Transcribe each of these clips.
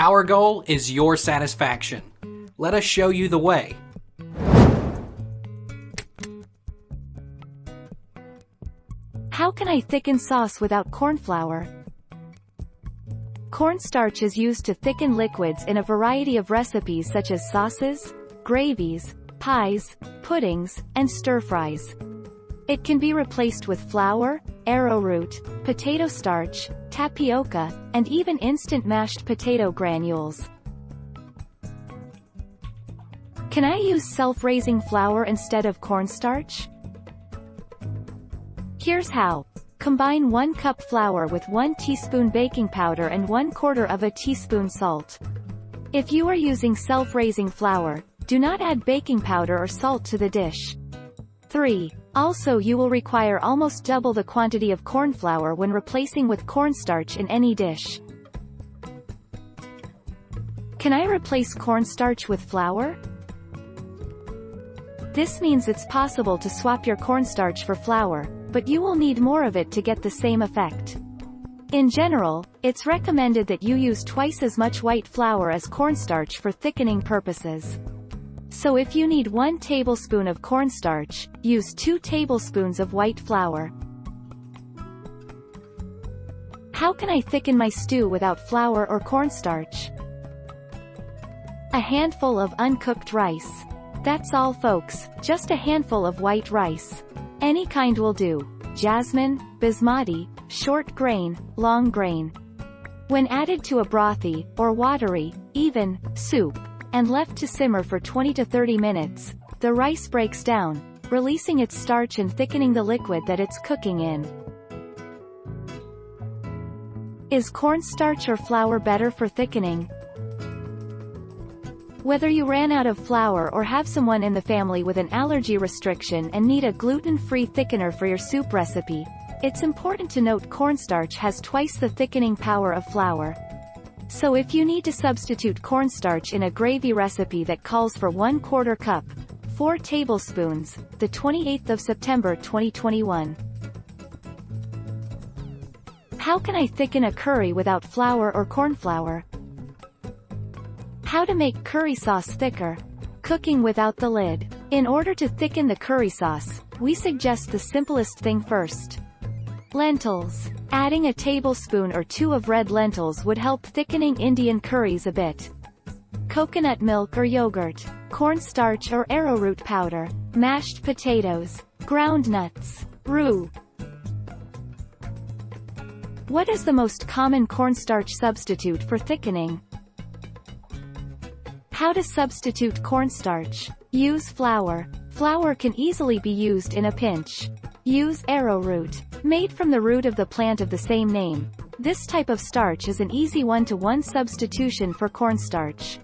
Our goal is your satisfaction. Let us show you the way. How can I thicken sauce without cornflour? Cornstarch is used to thicken liquids in a variety of recipes such as sauces, gravies, pies, puddings, and stir-fries. It can be replaced with flour, arrowroot, potato starch, tapioca, and even instant mashed potato granules. Can I use self-raising flour instead of cornstarch? Here's how. Combine 1 cup flour with 1 teaspoon baking powder and 1/4 of a teaspoon salt. If you are using self-raising flour, do not add baking powder or salt to the dish. 3. Also, you will require almost double the quantity of cornflour when replacing with cornstarch in any dish. Can I replace cornstarch with flour? This means it's possible to swap your cornstarch for flour, but you will need more of it to get the same effect. In general, it's recommended that you use twice as much white flour as cornstarch for thickening purposes. So if you need 1 tablespoon of cornstarch, use 2 tablespoons of white flour. How can I thicken my stew without flour or cornstarch? A handful of uncooked rice. That's all folks, just a handful of white rice. Any kind will do. Jasmine, basmati, short grain, long grain. When added to a brothy, or watery, even, soup, and left to simmer for 20 to 30 minutes, the rice breaks down, releasing its starch and thickening the liquid that it's cooking in. Is cornstarch or flour better for thickening? Whether you ran out of flour or have someone in the family with an allergy restriction and need a gluten-free thickener for your soup recipe, it's important to note cornstarch has twice the thickening power of flour. So if you need to substitute cornstarch in a gravy recipe that calls for 1/4 cup, 4 tablespoons, the 28th of September 2021. How can I thicken a curry without flour or cornflour? How to make curry sauce thicker. Cooking without the lid. In order to thicken the curry sauce, we suggest the simplest thing first. Lentils. Adding a tablespoon or 2 of red lentils would help thickening Indian curries a bit. Coconut milk or yogurt. Cornstarch or arrowroot powder. Mashed potatoes. Ground nuts. Roux. What is the most common cornstarch substitute for thickening? How to substitute cornstarch. Use flour. Flour can easily be used in a pinch. Use arrowroot. Made from the root of the plant of the same name. This type of starch is an easy 1-to-1 substitution for cornstarch.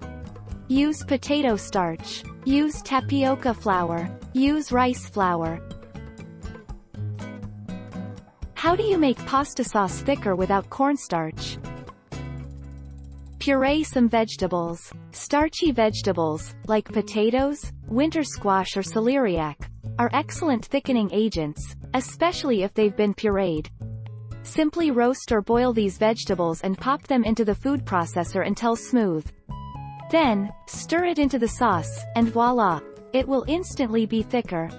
Use potato starch. Use tapioca flour. Use rice flour. How do you make pasta sauce thicker without cornstarch? Puree some vegetables. Starchy vegetables, like potatoes, winter squash or celeriac, are excellent thickening agents, especially if they've been pureed. Simply roast or boil these vegetables and pop them into the food processor until smooth. Then, stir it into the sauce, and voila! It will instantly be thicker.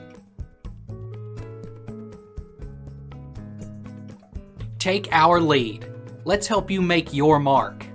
Take our lead. Let's help you make your mark.